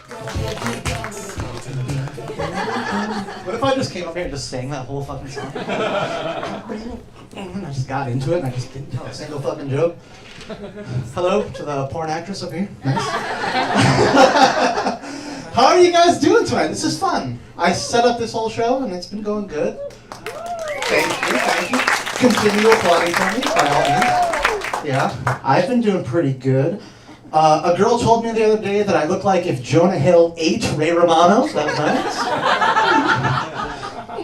What if I just came up here and just sang that whole fucking song? I just got into it and I just didn't tell a single fucking joke. Hello to the porn actress up here. Nice. How are you guys doing tonight? This is fun. I set up this whole show and it's been going good. Thank you. Continue applauding for me, by all means. Yeah, I've been doing pretty good. A girl told me the other day that I looked like if Jonah Hill ate Ray Romano. So that was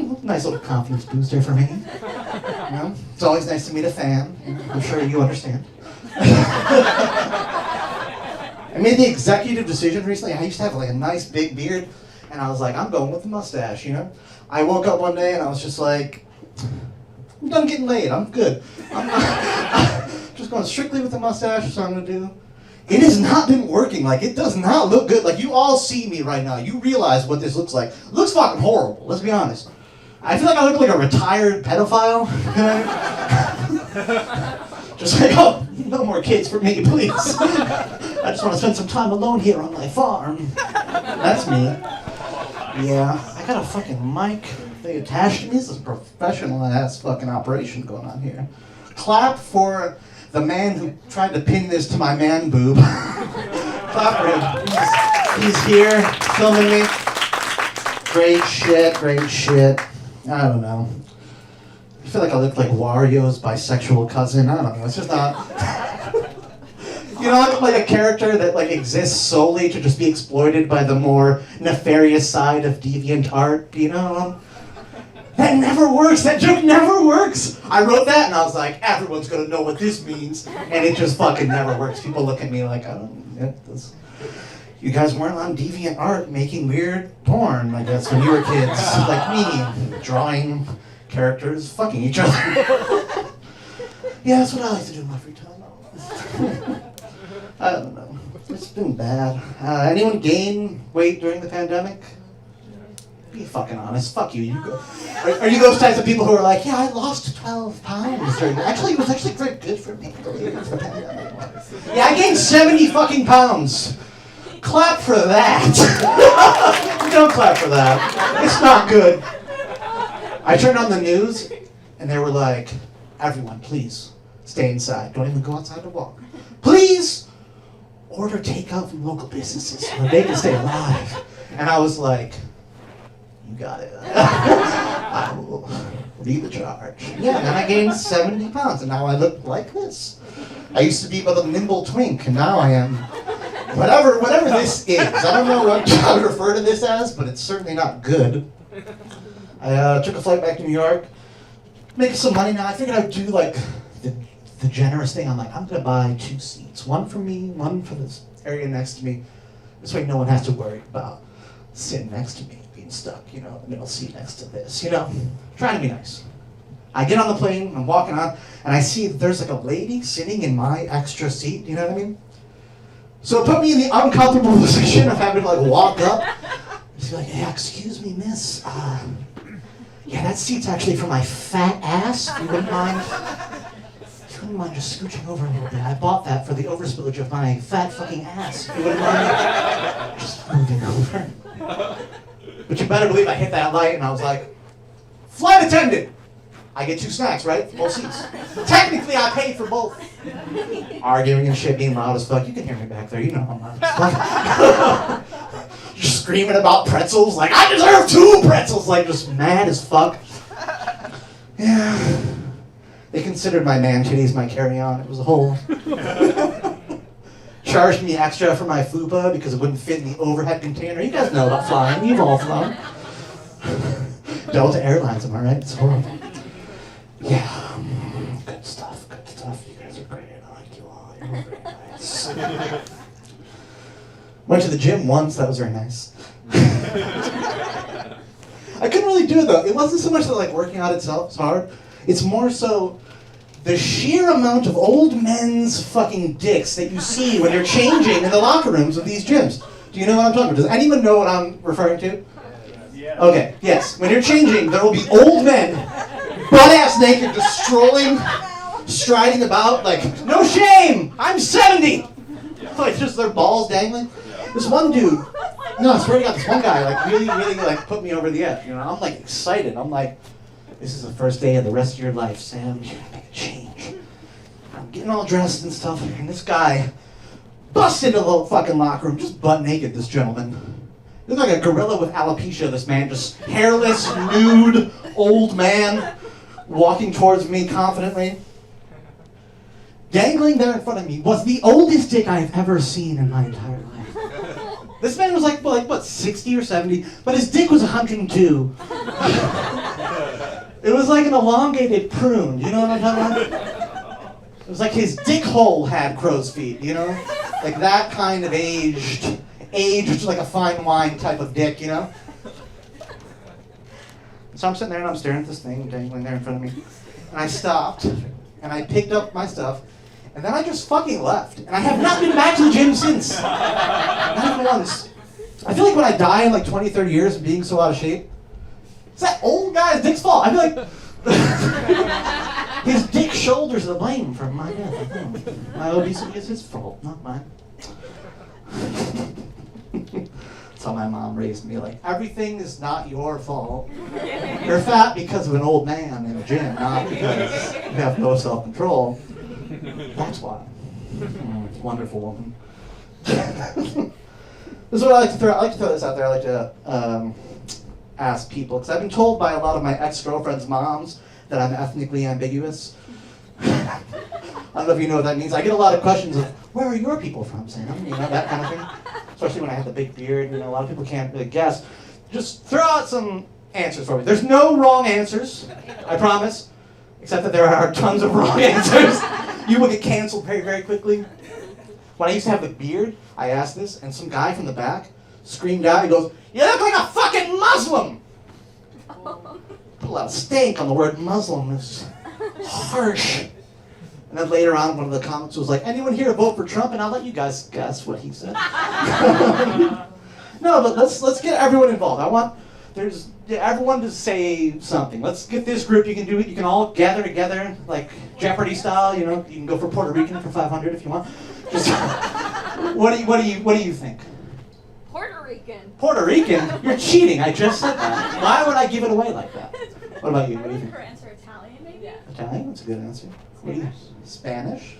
nice. Nice little confidence booster for me. You know, it's always nice to meet a fan. I'm sure you understand. I made the executive decision recently. I used to have like a nice big beard, and I was like, I'm going with the mustache, you know? I woke up one day and I was just like, I'm done getting laid, I'm good. I'm just going strictly with the mustache, that's what I'm gonna do. It has not been working, like it does not look good. Like you all see me right now, you realize what this looks like. It looks fucking horrible, let's be honest. I feel like I look like a retired pedophile. Just like, oh, no more kids for me, please. I just want to spend some time alone here on my farm. That's me. Yeah, I got a fucking mic. They attached to me. This is a professional ass fucking operation going on here. Clap for the man who tried to pin this to my man boob. Clap for him. He's here filming me. Great shit, great shit. I don't know. I feel like I look like Wario's bisexual cousin. I don't know. It's just not. You know, I look like a character that like exists solely to just be exploited by the more nefarious side of deviant art. You know, that never works. That joke never works. I wrote that and I was like, everyone's gonna know what this means, and it just fucking never works. People look at me like, I don't get this. You guys weren't on deviant art making weird porn, I guess, when you were kids, like me, drawing characters fucking each other. Yeah, that's what I like to do in my free time. I don't know. It's been bad. Anyone gain weight during the pandemic? Be fucking honest. Fuck you. Are you those types of people who are like, yeah, I lost 12 pounds during actually, it was actually very good for me. The pandemic. Yeah, I gained 70 fucking pounds. Clap for that. Don't clap for that. It's not good. I turned on the news, and they were like, everyone, please, stay inside. Don't even go outside to walk. Please order takeout from local businesses so they can stay alive. And I was like, you got it. I will lead the charge. Yeah, and then I gained 70 pounds, and now I look like this. I used to be but a nimble twink, and now I am whatever this is. I don't know what I would refer to this as, but it's certainly not good. I took a flight back to New York, making some money now. I figured I'd do like the generous thing. I'm like, I'm gonna buy 2 seats. One for me, one for this area next to me. This way no one has to worry about sitting next to me, being stuck, you know, the middle seat next to this, you know. Trying to be nice. I get on the plane, I'm walking on, and I see that there's like a lady sitting in my extra seat, you know what I mean? So it put me in the uncomfortable position of having to like walk up. She's like, yeah, excuse me, miss. Yeah, that seat's actually for my fat ass, if you wouldn't mind. If you wouldn't mind just scooching over a little bit. I bought that for the overspillage of my fat fucking ass, if you wouldn't mind just moving over. But you better believe I hit that light and I was like, flight attendant! I get 2 snacks, right? For both seats. Technically, I paid for both. Arguing and shit, being loud as fuck. You can hear me back there, you know I'm loud as fuck. Just screaming about pretzels, like, I deserve 2 pretzels! Like, just mad as fuck. Yeah. They considered my man titties my carry-on. It was a whole... Charged me extra for my fupa because it wouldn't fit in the overhead container. You guys know about flying. You've all flown. Delta Airlines, am I right? It's horrible. Yeah. Good stuff, good stuff. You guys are great. I like you all. You're all very nice. Went to the gym once. That was very nice. I couldn't really do it, though. It wasn't so much that, like, working out itself is hard. It's more so the sheer amount of old men's fucking dicks that you see when you're changing in the locker rooms of these gyms. Do you know what I'm talking about? Does anyone know what I'm referring to? Yeah. Okay, yes. When you're changing, there will be old men, butt-ass naked, just strolling, striding about, like, no shame! I'm 70! Like, just their balls dangling. This one dude, No, I swear to God, this one guy like really like put me over the edge. You know, I'm like excited. I'm like, this is the first day of the rest of your life, Sam. You're gonna make a change. I'm getting all dressed and stuff, and this guy busts into the little fucking locker room, just butt naked. This gentleman. He looked like a gorilla with alopecia. This man, just hairless, nude, old man, walking towards me confidently. Dangling there in front of me was the oldest dick I've ever seen in my entire life. This man was like what, 60 or 70, but his dick was 102. It was like an elongated prune, you know what I'm talking about? It was like his dick hole had crow's feet, you know? Like that kind of aged, like a fine wine type of dick, you know? So I'm sitting there and I'm staring at this thing dangling there in front of me. And I stopped, and I picked up my stuff, and then I just fucking left. And I have not been back to the gym since. Not even once. I feel like when I die in like 20, 30 years of being so out of shape, it's that old guy's dick's fault. I feel like his dick shoulders the blame for my death. My obesity is his fault, not mine. That's how my mom raised me. Like, everything is not your fault. You're fat because of an old man in the gym, not because you have no self-control. That's why. Wonderful woman. This is what I like to throw. I like to throw this out there. I like to ask people, because I've been told by a lot of my ex-girlfriends' moms that I'm ethnically ambiguous. I don't know if you know what that means. I get a lot of questions of, where are your people from, Sam? You know, that kind of thing. Especially when I have the big beard. You know, a lot of people can't really guess. Just throw out some answers for me. There's no wrong answers, I promise. Except that there are tons of wrong answers. You will get canceled very, very quickly. When I used to have the beard, I asked this, and some guy from the back screamed out, he goes, "You look like a fucking Muslim!" Put a lot of stank on the word Muslim. It's harsh. And then later on, one of the comments was like, "Anyone here vote for Trump?" And I'll let you guys guess what he said. No, but let's get everyone involved. I want everyone to say something. Let's get this group. You can do it. You can all gather together, like Jeopardy style. You know, you can go for Puerto Rican for 500 if you want. Just, what do you think? Puerto Rican. Puerto Rican? You're cheating. I just said that. Why would I give it away like that? What about you? What do you think? I would answer Italian, maybe. Yeah. Italian? That's a good answer. What do you? Spanish?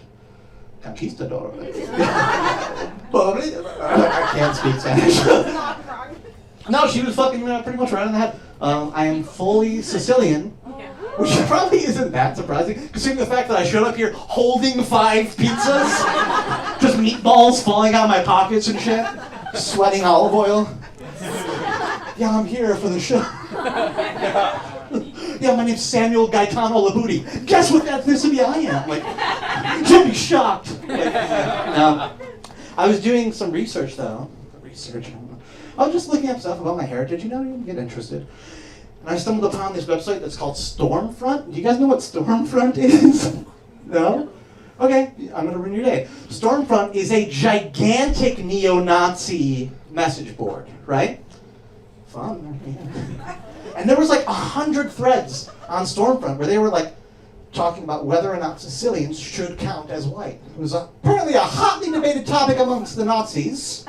Conquistador. Probably. I can't speak Spanish. Not wrong. No, she was fucking pretty much right on the head. I am fully Sicilian, which probably isn't that surprising, considering the fact that I showed up here holding 5 pizzas, just meatballs falling out of my pockets and shit, sweating olive oil. Yeah, I'm here for the show. Yeah, my name's Samuel Gaetano LiButti. Guess what ethnicity I am? Like, you'll be shocked. Like, I was doing some research, though. I was just looking up stuff about my heritage, you know, you get interested. And I stumbled upon this website that's called Stormfront. Do you guys know what Stormfront is? No? Okay, I'm gonna ruin your day. Stormfront is a gigantic neo-Nazi message board, right? Fun. Yeah. And there was like 100 threads on Stormfront where they were like talking about whether or not Sicilians should count as white. It was apparently a hotly debated topic amongst the Nazis.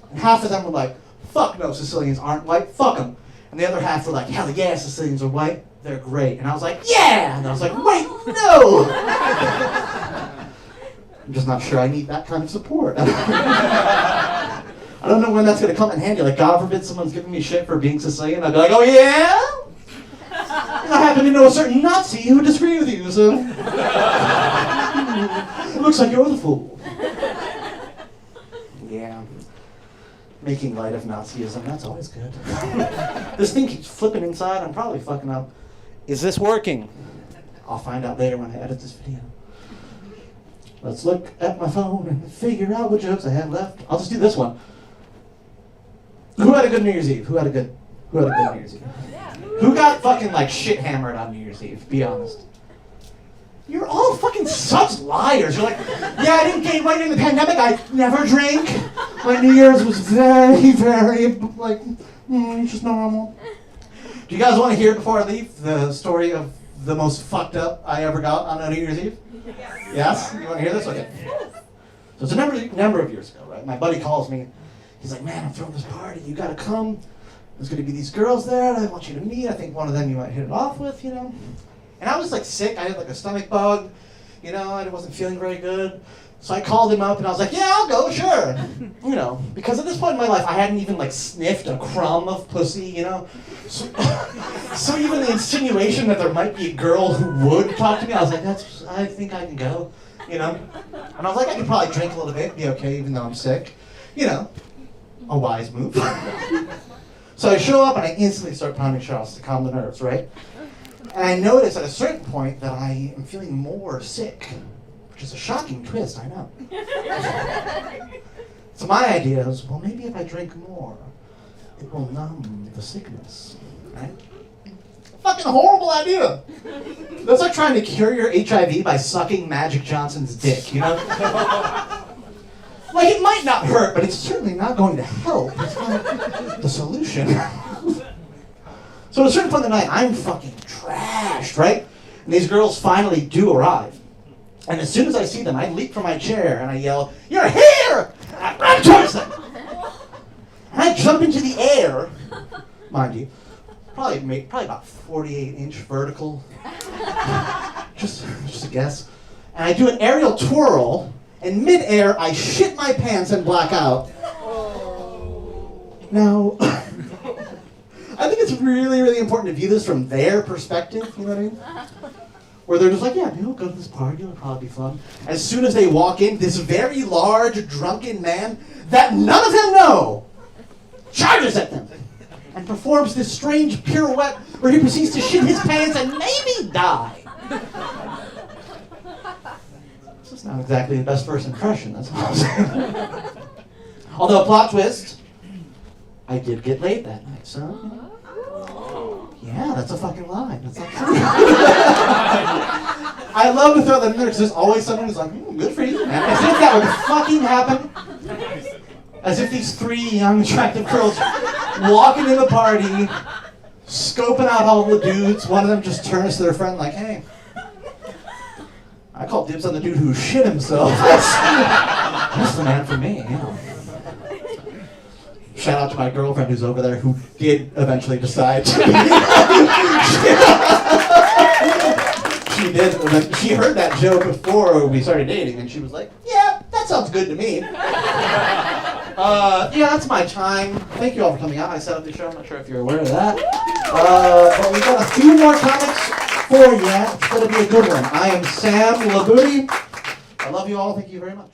And half of them were like, fuck no, Sicilians aren't white, fuck them. And the other half were like, hell yeah, Sicilians are white, they're great. And I was like, yeah! And I was like, wait, no! I'm just not sure I need that kind of support. I don't know when that's going to come in handy. Like, God forbid someone's giving me shit for being Sicilian. I'd be like, oh yeah? I happen to know a certain Nazi who would disagree with you, so... It looks like you're the fool. Yeah. Making light of Nazism, that's always good. This thing keeps flipping inside. I'm probably fucking up. Is this working? I'll find out later when I edit this video. Let's look at my phone and figure out what jokes I have left. I'll just do this one. Who had a good New Year's Eve? Who had a good New Year's Eve? Who got fucking like shit hammered on New Year's Eve? Be honest. You're all fucking such liars. You're like, yeah, I didn't gain weight during the pandemic. I never drank. My New Year's was very, very, like, just normal. Do you guys want to hear before I leave the story of the most fucked up I ever got on a New Year's Eve? Yes? You want to hear this? Okay. So it's a number of years ago, right? My buddy calls me. He's like, man, I'm throwing this party. You gotta come. There's gonna be these girls there that I want you to meet. I think one of them you might hit it off with, you know. And I was like sick. I had like a stomach bug, you know, and I wasn't feeling very good. So I called him up and I was like, yeah, I'll go, sure. You know, because at this point in my life, I hadn't even like sniffed a crumb of pussy, you know. So, so even the insinuation that there might be a girl who would talk to me, I was like, I think I can go, you know. And I was like, I could probably drink a little bit, be okay, even though I'm sick. You know, a wise move. So I show up and I instantly start pounding shots to calm the nerves, right? And I notice at a certain point that I am feeling more sick, which is a shocking twist, I know. So my idea is, well, maybe if I drink more, it will numb the sickness, right? Fucking horrible idea. That's like trying to cure your HIV by sucking Magic Johnson's dick, you know? Like, it might not hurt, but it's certainly not going to help. It's not the solution. So at a certain point in the night, I'm fucking trashed, right? And these girls finally do arrive. And as soon as I see them, I leap from my chair and I yell, "You're here!" And I run towards them. And I jump into the air, mind you, probably about 48-inch vertical, just a guess. And I do an aerial twirl. In mid-air, I shit my pants and black out. Now, I think it's really, really important to view this from their perspective, you know what I mean? Where they're just like, yeah, go to this party, it'll probably be fun. As soon as they walk in, this very large, drunken man that none of them know charges at them and performs this strange pirouette where he proceeds to shit his pants and maybe die. It's not exactly the best first impression, that's all I'm saying. Although, plot twist, I did get laid that night, so... Yeah, that's a fucking lie. That's not true. I love to throw that in there because there's always someone who's like, good for you, man. As if that would fucking happen. As if these three young, attractive girls walking in the party, scoping out all the dudes, one of them just turns to their friend like, hey, I call dibs on the dude who shit himself. That's the man for me, yeah. Shout out to my girlfriend who's over there who did eventually decide to She did. She heard that joke before we started dating and she was like, yeah, that sounds good to me. Yeah, that's my time. Thank you all for coming out. I set up the show. I'm not sure if you're aware of that. But we've got a few more comics for you. It's going to be a good one. I am Sam LiButti. I love you all. Thank you very much.